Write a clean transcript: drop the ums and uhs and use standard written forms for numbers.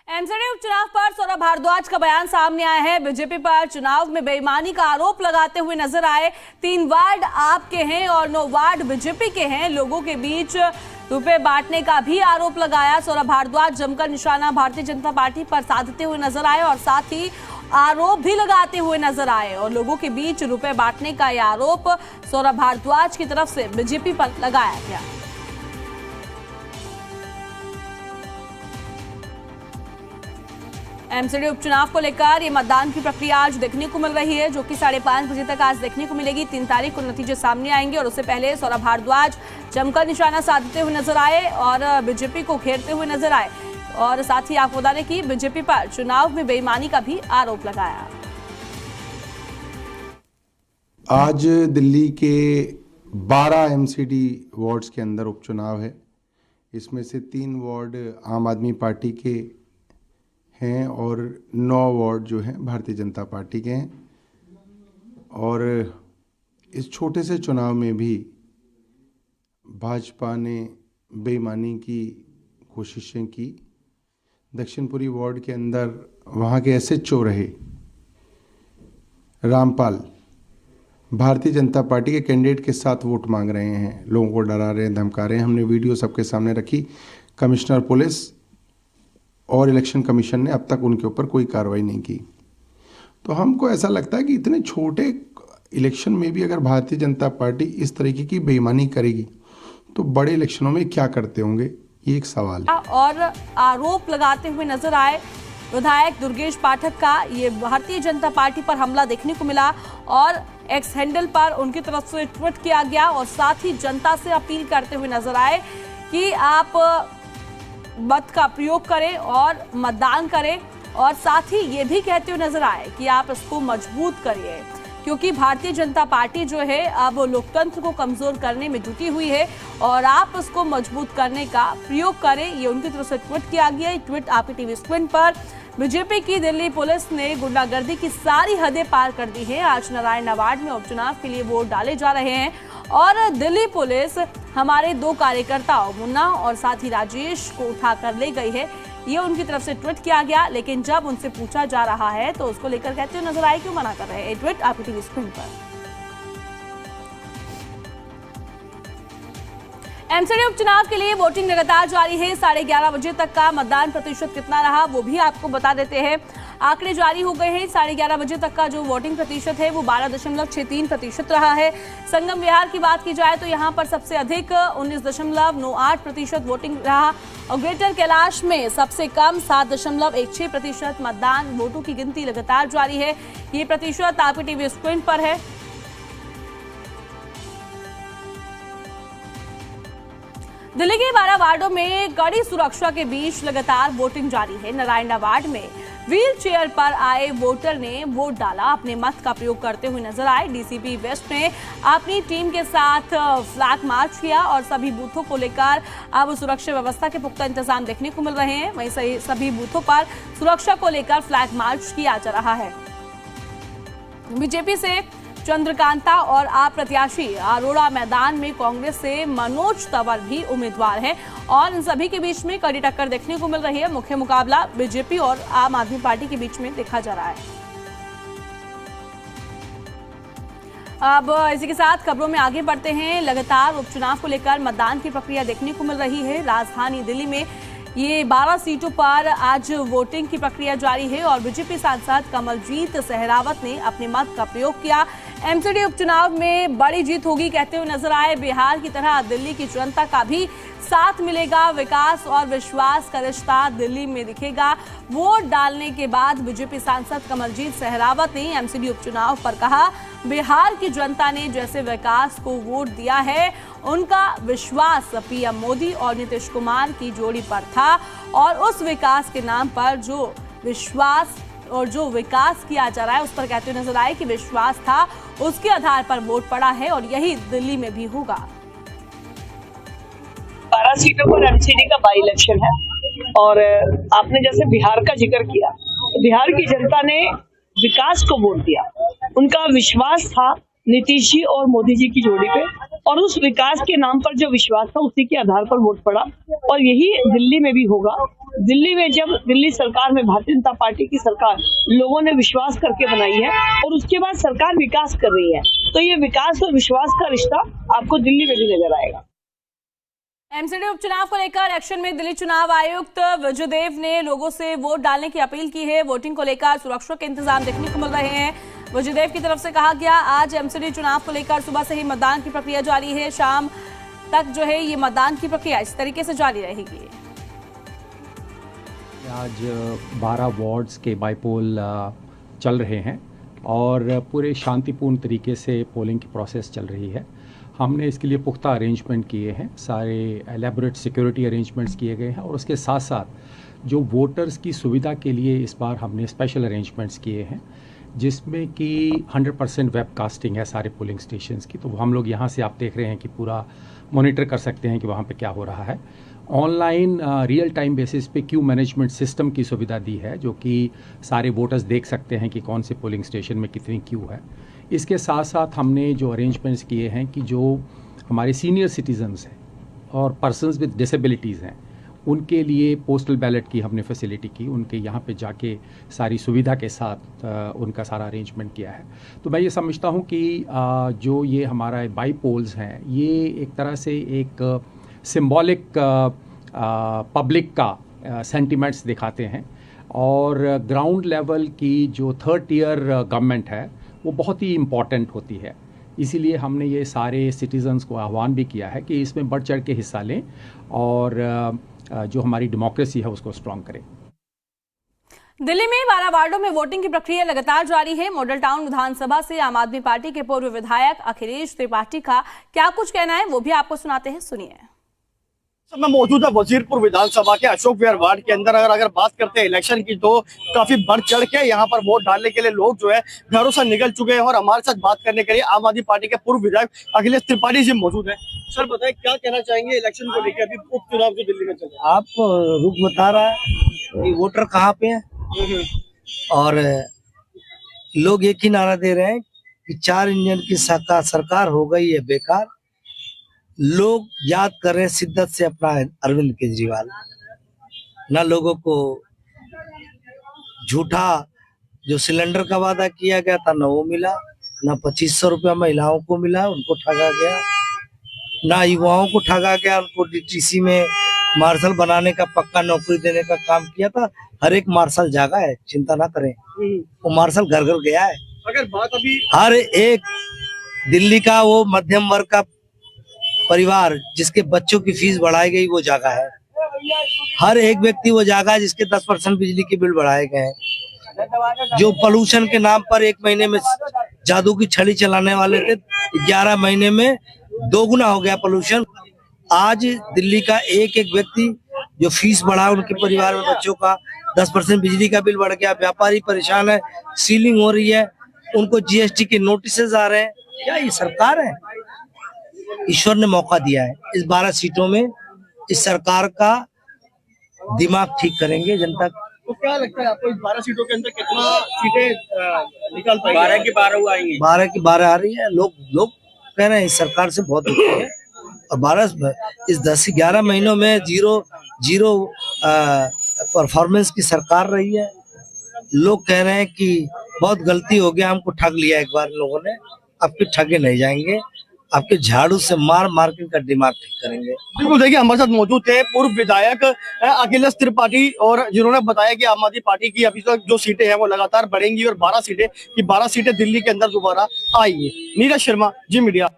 MCD उपचुनाव पर सौरभ भारद्वाज का बयान सामने आया है। बीजेपी पर चुनाव में बेईमानी का आरोप लगाते हुए नजर आए। 3 वार्ड आपके हैं और 9 वार्ड बीजेपी के हैं। लोगों के बीच रुपए बांटने का भी आरोप लगाया। सौरभ भारद्वाज जमकर निशाना भारतीय जनता पार्टी पर साधते हुए नजर आए और साथ ही आरोप भी लगाते हुए नजर आए। और लोगों के बीच रुपए बांटने का यह आरोप सौरभ भारद्वाज की तरफ से बीजेपी पर लगाया गया। एमसीडी उपचुनाव को लेकर ये मतदान की प्रक्रिया आज देखने को मिल रही है, जो कि 5:30 बजे तक आज देखने को मिलेगी। 3 तारीख को नतीजे सामने आएंगे और उससे पहले सौरभ भारद्वाज जमकर निशाना साधते हुए नजर आए और बीजेपी को घेरते हुए नजर आए। और साथ ही आपको बता दें कि बीजेपी पर चुनाव में बेईमानी का भी आरोप लगाया। आज दिल्ली के 12 एमसीडी वार्ड्स के अंदर उपचुनाव है। इसमें से 3 वार्ड आम आदमी पार्टी के हैं और 9 वार्ड जो हैं भारतीय जनता पार्टी के हैं। और इस छोटे से चुनाव में भी भाजपा ने बेईमानी की कोशिशें की। दक्षिणपुरी वार्ड के अंदर वहाँ के एसएचओ रहे रामपाल भारतीय जनता पार्टी के कैंडिडेट के साथ वोट मांग रहे हैं, लोगों को डरा रहे हैं, धमका रहे हैं। हमने वीडियो सबके सामने रखी। कमिश्नर पुलिस और इलेक्शन कमीशन ने अब तक उनके ऊपर कोई कार्रवाई नहीं की। तो हमको ऐसा लगता है कि इतने छोटे इलेक्शन में भी अगर भारतीय जनता पार्टी इस तरीके की बेईमानी करेगी तो बड़े इलेक्शनों में क्या करते होंगे, ये एक सवाल है। और आरोप लगाते हुए नजर आए विधायक दुर्गेश पाठक का। ये भारतीय जनता पार्टी पर हमला देखने को मिला और एक्स हैंडल पर उनकी तरफ से ट्वीट किया गया और साथ ही जनता से अपील करते हुए नजर आए कि आप मत का प्रयोग करें और मतदान करें। और साथ ही ये भी कहते हुए नजर आए कि आप इसको मजबूत करिए, क्योंकि भारतीय जनता पार्टी जो है अब लोकतंत्र को कमजोर करने में जुटी हुई है और आप इसको मजबूत करने का प्रयोग करें। ये उनकी तरफ से ट्वीट किया गया। ये ट्वीट आपकी टीवी स्क्रीन पर। बीजेपी की दिल्ली पुलिस ने गुंडागर्दी की सारी हदें पार कर दी है। आज नारायण वार्ड में उपचुनाव के लिए वोट डाले जा रहे हैं और दिल्ली पुलिस हमारे 2 कार्यकर्ताओं मुन्ना और साथ ही राजेश को उठाकर ले गई है। ये उनकी तरफ से ट्वीट किया गया, लेकिन जब उनसे पूछा जा रहा है तो उसको लेकर कहते हुए नजर आए क्यों मना कर रहे हैं। ट्वीट आपकी टीवी स्क्रीन पर। एमसीडी उपचुनाव के लिए वोटिंग लगातार जारी है। 11:30 बजे तक का मतदान प्रतिशत कितना रहा वो भी आपको बता देते हैं। आंकड़े जारी हो गए हैं। 11:30 बजे तक का जो वोटिंग प्रतिशत है वो 12.63% रहा है। संगम विहार की बात की जाए तो यहाँ पर सबसे अधिक 19.98% वोटिंग रहा और ग्रेटर कैलाश में सबसे कम 7.16% मतदान। वोटों की गिनती लगातार जारी है। ये प्रतिशत आपकी टीवी स्क्रीन पर है। दिल्ली के 12 वार्डों में कड़ी सुरक्षा के बीच लगातार वोटिंग जारी है। नारायण वार्ड में व्हील चेयर पर आए वोटर ने वोट डाला, अपने मत का प्रयोग करते हुए नजर आए। डीसीपी वेस्ट ने अपनी टीम के साथ फ्लैग मार्च किया और सभी बूथों को लेकर अब सुरक्षा व्यवस्था के पुख्ता इंतजाम देखने को मिल रहे हैं। वहीं सभी बूथों पर सुरक्षा को लेकर फ्लैग मार्च किया जा रहा है। बीजेपी से चंद्रकांता और आप प्रत्याशी अरोड़ा मैदान में कांग्रेस से मनोज तंवर भी उम्मीदवार हैं और इन सभी के बीच में कड़ी टक्कर देखने को मिल रही है। मुख्य मुकाबला बीजेपी और आम आदमी पार्टी के बीच में देखा जा रहा है। अब इसी के साथ खबरों में आगे बढ़ते हैं। लगातार उपचुनाव को लेकर मतदान की प्रक्रिया देखने को मिल रही है। राजधानी दिल्ली में ये 12 सीटों पर आज वोटिंग की प्रक्रिया जारी है और बीजेपी सांसद कमलजीत सहरावत ने अपने मत का प्रयोग किया। एमसीडी उपचुनाव में बड़ी जीत होगी कहते हुए नजर आए। बिहार की तरह दिल्ली की जनता का भी साथ मिलेगा। विकास और विश्वास का रिश्ता दिल्ली में दिखेगा। वोट डालने के बाद बीजेपी सांसद कमलजीत सहरावत ने एमसीडी उपचुनाव पर कहा, बिहार की जनता ने जैसे विकास को वोट दिया है, उनका विश्वास पीएम मोदी और नीतीश कुमार की जोड़ी पर था और उस विकास के नाम पर जो विश्वास और जो विकास किया जा रहा है उस पर कहते हुए नजर आए कि विश्वास था, उसके आधार पर वोट पड़ा है और यही दिल्ली में भी होगा। 12 सीटों पर एमसीडी का बाई इलेक्शन है और आपने जैसे बिहार का जिक्र किया, तो बिहार की जनता ने विकास को वोट दिया। उनका विश्वास था नीतीश जी और मोदी जी की जोड़ी पे और उस विकास के नाम पर जो विश्वास था उसी के आधार पर वोट पड़ा और यही दिल्ली में भी होगा। दिल्ली में जब दिल्ली सरकार में भारतीय जनता पार्टी की सरकार लोगों ने विश्वास करके बनाई है और उसके बाद सरकार विकास कर रही है, तो ये विकास और विश्वास का रिश्ता आपको दिल्ली में भी नजर आएगा। एमसीडी उपचुनाव को लेकर एक्शन में दिल्ली चुनाव आयुक्त विजयदेव ने लोगों से वोट डालने की अपील की है। वोटिंग को लेकर सुरक्षा के इंतजाम देखने को मिल रहे हैं। विजयदेव की तरफ से कहा गया, आज एमसीडी चुनाव को लेकर सुबह से ही मतदान की प्रक्रिया जारी है, शाम तक जो है ये मतदान की प्रक्रिया इस तरीके से जारी रहेगी। आज 12 वार्ड्स के बाईपोल चल रहे हैं और पूरे शांतिपूर्ण तरीके से पोलिंग की प्रोसेस चल रही है। हमने इसके लिए पुख्ता अरेंजमेंट किए हैं, सारे एलेबोरेट सिक्योरिटी अरेंजमेंट्स किए गए हैं और उसके साथ साथ जो वोटर्स की सुविधा के लिए इस बार हमने स्पेशल अरेंजमेंट्स किए हैं, जिसमें कि 100% वेबकास्टिंग है सारे पोलिंग स्टेशंस की। तो हम लोग यहाँ से आप देख रहे हैं कि पूरा मॉनिटर कर सकते हैं कि वहाँ पे क्या हो रहा है। ऑनलाइन रियल टाइम बेसिस पे क्यू मैनेजमेंट सिस्टम की सुविधा दी है, जो कि सारे वोटर्स देख सकते हैं कि कौन से पोलिंग स्टेशन में कितनी क्यू है। इसके साथ साथ हमने जो अरेंजमेंट्स किए हैं कि जो हमारे सीनियर सिटीजन्स हैं और पर्सन्स विद डिसेबिलिटीज़ हैं, उनके लिए पोस्टल बैलेट की हमने फैसिलिटी की, उनके यहाँ पे जाके सारी सुविधा के साथ उनका सारा अरेंजमेंट किया है। तो मैं ये समझता हूँ कि जो ये हमारा बाई पोल्स हैं, ये एक तरह से एक सिंबॉलिक पब्लिक का सेंटिमेंट्स दिखाते हैं और ग्राउंड लेवल की जो थर्ड टियर गवर्नमेंट है वो बहुत ही इम्पॉर्टेंट होती है। इसीलिए हमने ये सारे सिटीजन्स को आह्वान भी किया है कि इसमें बढ़ चढ़ के हिस्सा लें और जो हमारी डेमोक्रेसी है उसको स्ट्रॉन्ग करें। दिल्ली में 12 वार्डों में वोटिंग की प्रक्रिया लगातार जारी है। मॉडल टाउन विधानसभा से आम आदमी पार्टी के पूर्व विधायक अखिलेश त्रिपाठी का क्या कुछ कहना है वो भी आपको सुनाते हैं, सुनिए। मैं मौजूद है वजीरपुर विधानसभा के अशोक विहार वार्ड के अंदर। अगर बात करते हैं इलेक्शन की, तो काफी बढ़ चढ़ के यहाँ पर वोट डालने के लिए लोग जो है घरों से निकल चुके हैं और हमारे साथ बात करने के लिए आम आदमी पार्टी के पूर्व विधायक अखिलेश त्रिपाठी जी मौजूद है। सर बताएं, क्या कहना चाहेंगे इलेक्शन को लेकर, अभी उपचुनाव जो दिल्ली में चल रहा है? आप रुख बता रहा है कि वोटर कहाँ पे है और लोग एक ही नारा दे रहे हैं कि 4 इंजन की सरकार हो गई है बेकार। लोग याद कर रहे हैं शिद्दत से अपना अरविंद केजरीवाल। ना लोगों को झूठा जो सिलेंडर का वादा किया गया था ना वो मिला, ना 2500 रुपया महिलाओं को मिला, उनको ठगा गया, ना युवाओं को ठगा गया, उनको डीटीसी में मार्शल बनाने का पक्का नौकरी देने का काम किया था। हर एक मार्शल जागा है, चिंता ना करें, वो मार्शल घर घर गया है। अगर बात अभी हर एक दिल्ली का वो मध्यम वर्ग का परिवार जिसके बच्चों की फीस बढ़ाई गई वो जागा है। हर एक व्यक्ति वो जागा है जिसके 10% बिजली के बिल बढ़ाए गए हैं। जो पोल्यूशन के नाम पर 1 महीने में जादू की छड़ी चलाने वाले थे, 11 महीने में 2 गुना हो गया पोल्यूशन। आज दिल्ली का एक एक व्यक्ति जो फीस बढ़ा, उनके परिवार में बच्चों का 10% बिजली का बिल बढ़ गया। व्यापारी परेशान है, सीलिंग हो रही है, उनको जीएसटी के नोटिसेज आ रहे हैं। क्या ये सरकार है? ईश्वर ने मौका दिया है। इस 12 सीटों में इस सरकार का दिमाग ठीक करेंगे जनता। तो क्या लगता है आपको, इस 12 सीटों के अंदर कितना सीटें निकाल पाएंगे? 12 की 12 आएंगी। 12 की 12 आ रही है। लोग कह रहे हैं इस सरकार से बहुत दुखी है और 12 इस 10-11 महीनों में जीरो परफॉर्मेंस की सरकार रही है। लोग कह रहे हैं कि बहुत गलती हो गया, हमको ठग लिया एक बार लोगों ने, अब फिर ठगे नहीं जाएंगे, आपके झाड़ू से मार मार के इनका दिमाग ठीक करेंगे। बिल्कुल, देखिए हमारे साथ मौजूद थे पूर्व विधायक अखिलेश त्रिपाठी, और जिन्होंने बताया कि आम आदमी पार्टी की अभी तक जो सीटें हैं वो लगातार बढ़ेंगी और 12 सीटें दिल्ली के अंदर दोबारा आएंगी। नीरज शर्मा, जी मीडिया।